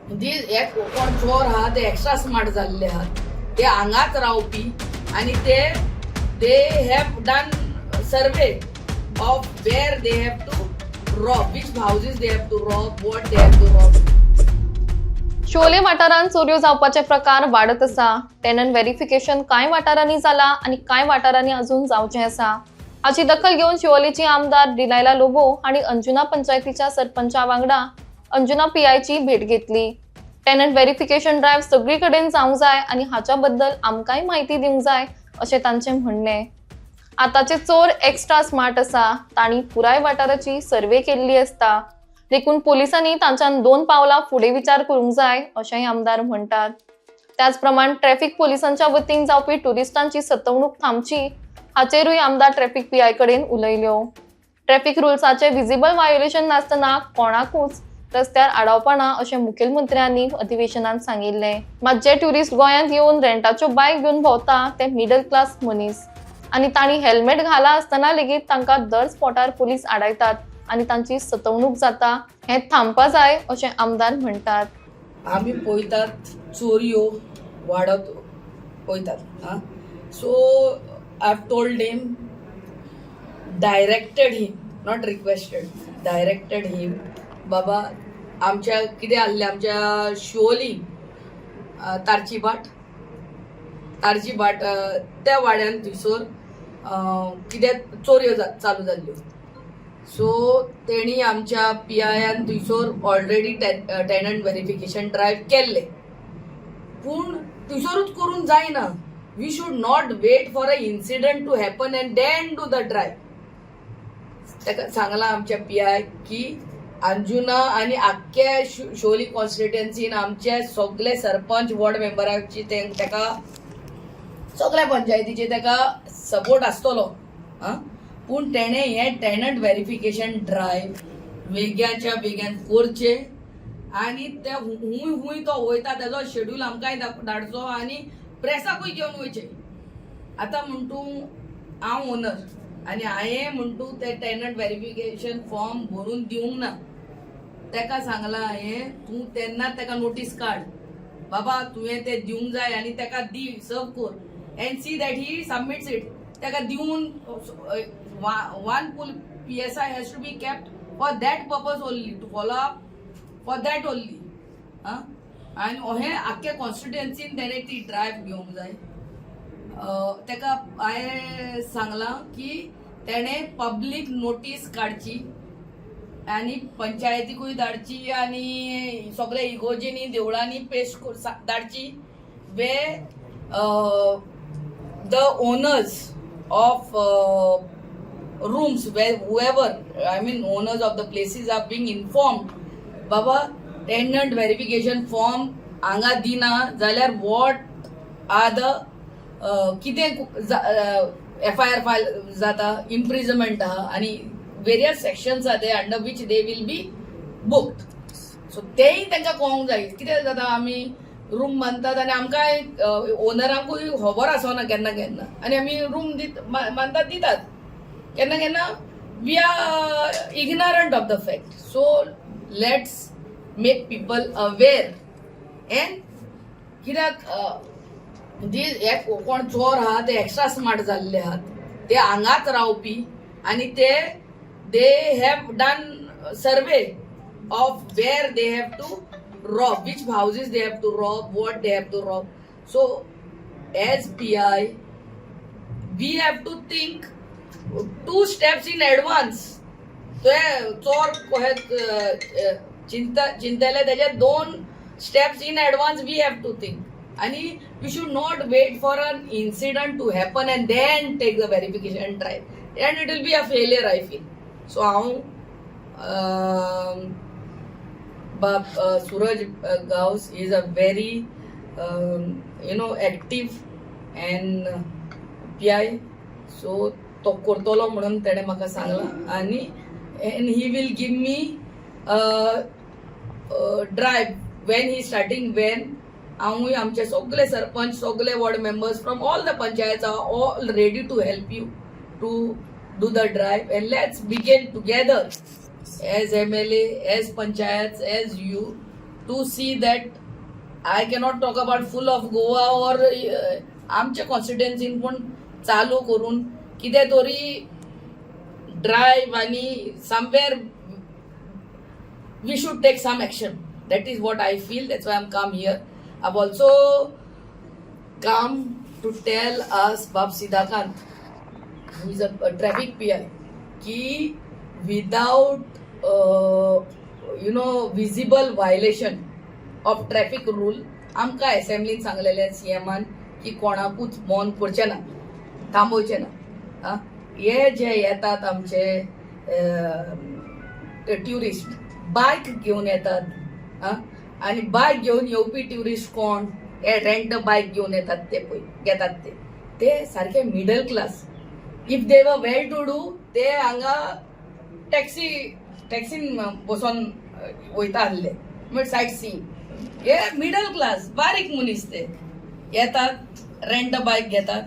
हे कोण चोर आहात ते एक्स्ट्रा स्मार्ट जाल्ले आहात, ते हांगाच रावपी आणि ते have done survey of where they have to rob, which houses they have to rob, what they have to rob. शोले वाठारांत चोऱ्यो जावपाचे प्रकार वाडत आसा. टेनंट व्हेरिफिकेशन कांय वाठारांनी जाला आणि कांय वाठारांनी अजून जावचें आसा. हाची दखल घेवन शिवोलेची आमदार डिलायला लोबो हांणी अंजुना पंचायतीच्या सरपंचा वांगडा अंजुना पीआयची भेट घेतली. टेनंट व्हेरिफिकेशन ड्रायव्ह सगळी कडेन जावंक जाय आणि हाच्या बद्दल आमकांय माहिती दिवंक जाय अशें तांचें म्हणणें. आतांचे चोर एक्स्ट्रा स्मार्ट आसा. तांणी पुराय वाठाराची सर्वे केल्ली आसता. देखून पोलिसांनी तांच्यान 2 पावलां फुडें विचार करूंक जाय अशेंय आमदार म्हणटात. त्याच प्रमाण ट्रॅफिक पोलिसांच्या वतीन जावपी टुरिस्टांची सतवणूक थांबची हाचेरूय आमदार ट्रॅफिक पीआय कडेन उलयल्यो. ट्रॅफिक रुल्साचे विजिबल वायोलेशन नासतना कोणाकूच रस्त्यार आडावपा ना अशें मुखेलमंत्र्यांनी अधिवेशनात सांगिल्लें. मात जे ट्युरिस्ट गोंयांत येवन रेंटाच्यो बायक घेवन भोंवता ते मिडल क्लास मनीस आनी तांणी हेल्मेट घाला आसतना लेगीत तांकां दर स्पॉटार पोलीस आडायतात आणि तांची सतवणूक जाता. हें थांबपा जाय अशें आमदार म्हणटात. आम्ही पळयतात चोरयो वाडत पळयतात. So I have told him, directed him, not requested, directed him, बाबा आमच्या कितें आसलें आमच्या शिवोली तारची बाट त्या वाड्यान थंयसर कितें चोरयो चालू जाल्ल्यो. सो तेणी आमच्या पीआयन थंयसर ऑलरेडी टेनंट व्हेरिफिकेशन ड्रायव्ह केल्ले, पूण थंयसरूच करून जायना. We should not wait for a incident to happen and then do the drive. ताका सांगलां आमच्या पीआय की अंजुना आनी आख्ख्या शिवोली कॉन्स्टिट्युएन्सीन आमचे सगळे सरपंच वॉर्ड मेंबरांची ताका सगळ्या पंचायतीचे ताका सपोर्ट आसतलो. पूण तेणें हें टेनंट व्हेरिफिकेशन ड्रायव्ह बेग्याच्या बेग्यान करचें आनी ते हुंय तो वयता तेजो शेड्यूल आमकांय धाडचो आनी प्रेसाकूय घेवन वयचें. आतां म्हणटू हांव ओनर आनी हांवें म्हणटू ते टेनंट व्हेरिफिकेशन फॉर्म भरून दिवंक ना. ताका सांगलां हांवें, तूं तेन्नाच ताका नोटीस काड, बाबा तुवें तें दिवंक जाय आनी ताका दी, सर्व कर end see that he submits it. ताका दिवन one full PSI has to be kept for that purpose only, to follow up for that only. आणि हे आख्ख्या कॉन्स्टिट्युएन्सीन तेणे ती ड्रायव्ह घेवंक जाय. ताका हांवें सांगलां की तेणे पब्लीक नोटीस काडची आनी पंचायतीकूय धाडची आनी सगळे इगोर्जींनी देवळांनी पेस्ट धाडची. Way the owners of rooms, where whoever, I mean owners of the places are being informed, baba tenant verification form anga dina जाल्यार what are the कितें FIR file जाता, imprisonment आहा आनी various sections are there under which they will be booked. So तेय तांकां कळोंक जाय. कितें जाता आमी रूम बांदतात आनी आमकां ओनरांकूय खबर आसना केन्ना केन्ना आनी आमी रूम बांदतात दितात केन्ना केन्ना we are ignorant of the fact. So let's make people aware. And कित्याक हे कोण चोर आहात ते एक्स्ट्रा स्मार्ट जाल्ले आहात, ते हांगाच रावपी आनी they have done survey of where they have to rob, which houses they have to rob, what they have to rob. So as PI we have to think 2 steps in advance. So चोर चिंतले तेजे 2 steps in advance we have to think. आणि we should not wait for an incident to happen and then take the verification drive, and it will be a failure, I feel. So Suraj Gaus is a very active and PI. So तो करतलो म्हणून तेणे म्हाका सांगलां आनी and he will give me drive when he starting when हांवूय आमचे सगळे सरपंच सगळे ward members from all the panchayat are all ready to help you to do the drive and let's begin together as MLA, as panchayats, as you, to see that I cannot talk about full of Goa or आमच्या कॉन्स्टिट्युएन्सीन पण चालू करून कितें तरी drive आणि somewhere we should take some action. That is what I feel. That's why I'm come here. I've also come to tell us Bab Sidakant, who is a traffic PI, ki without visible violation of traffic rule, आमका असेंब्लीन सांगलेले सीएमान की कोणाकूच मौन करचे ना, थांबवचे ना. हे जे येतात आमचे ट्युरिस्ट बायक घेऊन येतात आणि बायक घेऊन येवपी ट्युरिस्ट कोण हे रेंट बायक घेऊन येतात ते घेतात ते सारखे middle class. If they were well to do ते हांगा टॅक्सीन बसून वयता आसले म्हणजे सायट सीइंग. हे मिडल क्लास बारीक मनीस ते येतात रेंट बायक घेतात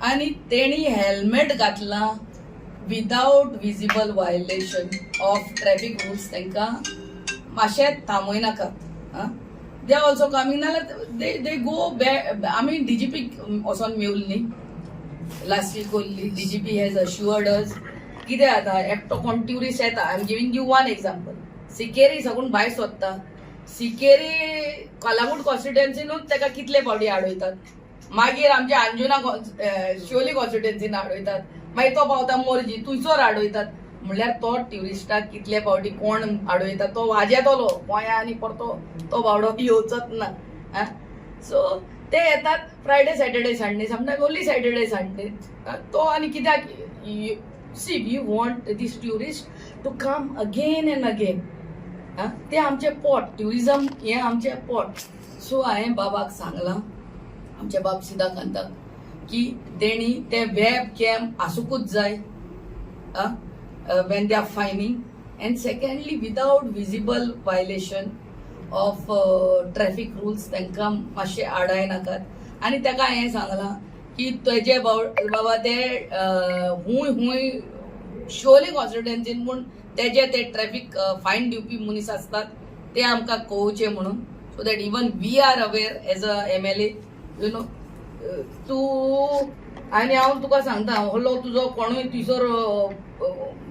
आणि तेणी हेल्मेट घातला without visible violation of traffic rules. तांकां मातशें थांबय नाकात. दे ऑल्सो कमिंग नाल्यार दे गो बॅक. आमी डीजीपीक वचोन मेवल्ली last week only. DGP has assured us कितें जाता एकटो कोण ट्युरिस्ट येता. I am giving you one example. सिकेरी साकून भायर सोदता. सिकेरी कलांगूट कॉन्स्टिट्युएन्सीनूच ताका कितले फावटी आडयतात. मागीर आमच्या अंजुना शिवोली कॉन्स्टिट्युएन्सीन आडयतात. मागीर तो पावता मोरजी थंयसर आडयतात. म्हणल्यार तो ट्युरिस्टाक कितले फावटी कोण आडयता तो वाजेतलो गोंया आनी परतो तो बावडो येवचोच ना. सो ते येतात Friday Saturday Sunday sometime only Saturday Sunday. तो आनी कित्याक see we want these tourist to come again and again. ते आमचे पोट ट्युरिजम हे आमचे पोट. सो हांवें बाबाक सांगलां आमच्या बाब सिदाकांताक की तेणी ते वेब कॅम आसूंकूच जाय when they are fining, and secondly without visible violation of traffic rules तांकां मातशे आडाय नाकात. आनी ताका हांवें सांगलां की तेजे बाबा ते हुंय शिवोली कॉन्स्टिट्युएन्सीन पूण तेजे ते ट्रॅफिक फायन दिवपी मनीस असतात ते आमकां कळोवचे म्हणून. So that even we are aware as a MLA you know. तूं आनी हांव तुका सांगता हलो तुजो कोणूय थंयसर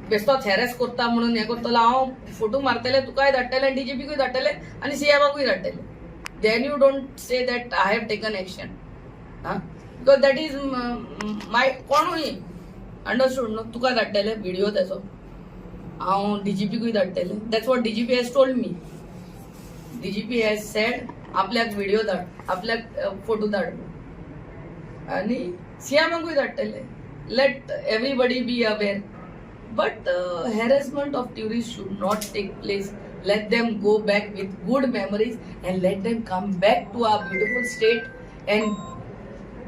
बेश्टोच हॅरेस करता म्हणून हें करतलो हांव फोटो मारतले तुकाय धाडटले डीजीपीकूय धाडटले आनी सीएमाकूय धाडटले. Then you don't say that I have taken action. Because that is my कोणूय अंडरस्टूड न्हू. तुका धाडटले व्हिडिओ तेचो हांव डीजीपीकूय धाडटले. That's what DGP has told me. DGP has sed आपल्याक व्हिडिओ धाड आपल्याक फोटो धाड आनी सीएमाकूय धाडटले. Let everybody be aware. But harassment of tourists should not take place. Let them go back with good memories and let them come back to our beautiful state and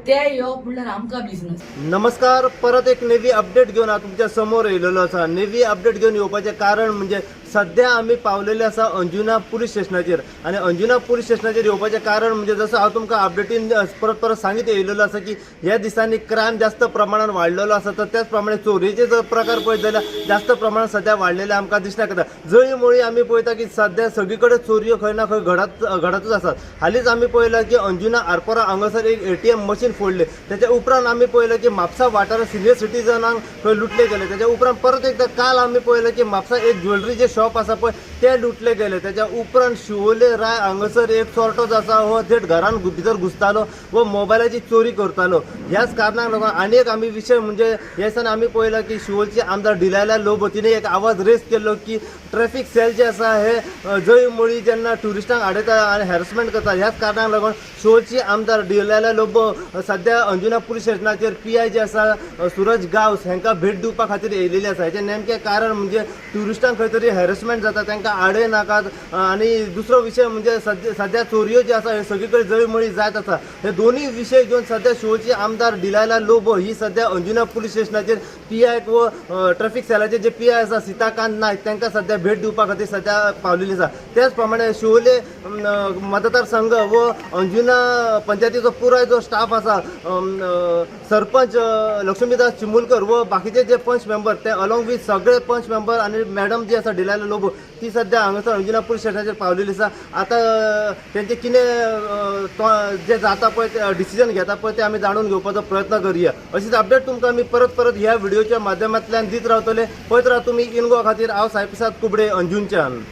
ते येवप म्हणल्यार आमकां बिझनेस. नमस्कार. परत एक नेवी अपडेट घेऊन तुमच्या समोर येयलेलो आसा. नेवी अपडेट घेऊन येवपाचें कारण म्हणजे सध्या आमी पावलेले आसा अंजुना पुलीस स्टेशनाचेर. आनी अंजुना पुलीस स्टेशनाचेर येवपाचें कारण म्हणजे जसं हांव तुमकां अपडेटीन परत सांगीत येयलेलो आसा की ह्या दिसांनी क्रायम जास्त प्रमाणात वाडलेलो आसा. तर त्याच प्रमाणे चोरीचे जर प्रकार पळयत जाल्यार जास्त प्रमाणात सध्या वाडलेले आमकां दिसण्याक येता. जळी मोळी आमी पळयता की सध्या सगळीकडे चोरयो खंय ना खंय घडतच आसात. हालींच आमी पळयलां की अंजुना आरपोरा हांगासर एक ATM मशीन फोडले. त्याच्या उपरांत आमी पळयलें की म्हापसा वाठारांत सिनियर सिटीजनांक खंय लुटले गेले. त्याच्या उपरांत परत एकदा काल आमी पळयलें की म्हापसा एक ज्वेलरीचे शॉप आसा पळय ते लुटले गेले. त्याच्या उपरांत शिवोले राय हांगासर एक चोरटो जो आसा हो थेट घरान भितर घुसतालो व मोबायलाची चोरी करतालो. ह्याच कारणाक लागून आनी एक आमी विशय म्हणजे ह्या दिसांनी आमी पळयलां की शिवोलचे आमदार डिलायला लोबो तिने एक आवाज रेस केल्लो की ट्रॅफिक सेल जे आसा हे जळी मोळी जेन्ना ट्युरिस्टांक आडयता आनी हॅरेसमेंट करता ह्याच कारणाक लागून शिवोलची आमदार डिलायला लोबो सध्या अंजुना पुलीस स्टेशनाचेर PI जे आसा सूरज गांवस हांकां भेट दिवपा खातीर येयलेली आसा. हेचें नेमकें कारण म्हणजे ट्युरिस्टांक खंय तरी हॅरेसमेंट जाता तांकां आडय नाकात. आनी दुसरो विशय म्हणजे सध्या चोरयो जे आसा हे सगळीकडे जळी मोळी जायत आसा. हे दोनूय विशय घेवन सध्या शिवोलची आमदार डिलायला लोबो ही सध्या अंजुना पुलीस स्टेशनाचेर PI व ट्रॅफिक सेलाचे जे PI आसा सीताकांत नायक तांकां सध्या भेट दिवपा खातीर सध्या पावलेली आसा. त्याच प्रमाणे शिवोले मतदारसंघ व अंजुना पंचायतीचो पुराय जो स्टाफ आसा सरपंच लक्ष्मीदास चिमुलकर व बाकीचे जे पंच मेंबर ते अलॉंग विथ सगळे पंच मेंबर आणि मॅडम जी आसा डिलायला लायला लोबो ती सध्या हांगासर अंजुना पुलीस स्टेशनाचेर पावलेली आसा. आतां तेंचे कितें जे जाता पळय डिसिजन घेता पळय ते आमी जाणून घेवपाचो प्रयत्न करुया. अशीच अपडेट तुमकां आमी परत ह्या व्हिडिओच्या माध्यमांतल्यान दीत रावतले. पळयत राहा तुमी इन गोवा खातीर. हांव साई प्रसाद कुबडे अंजुनच्यान.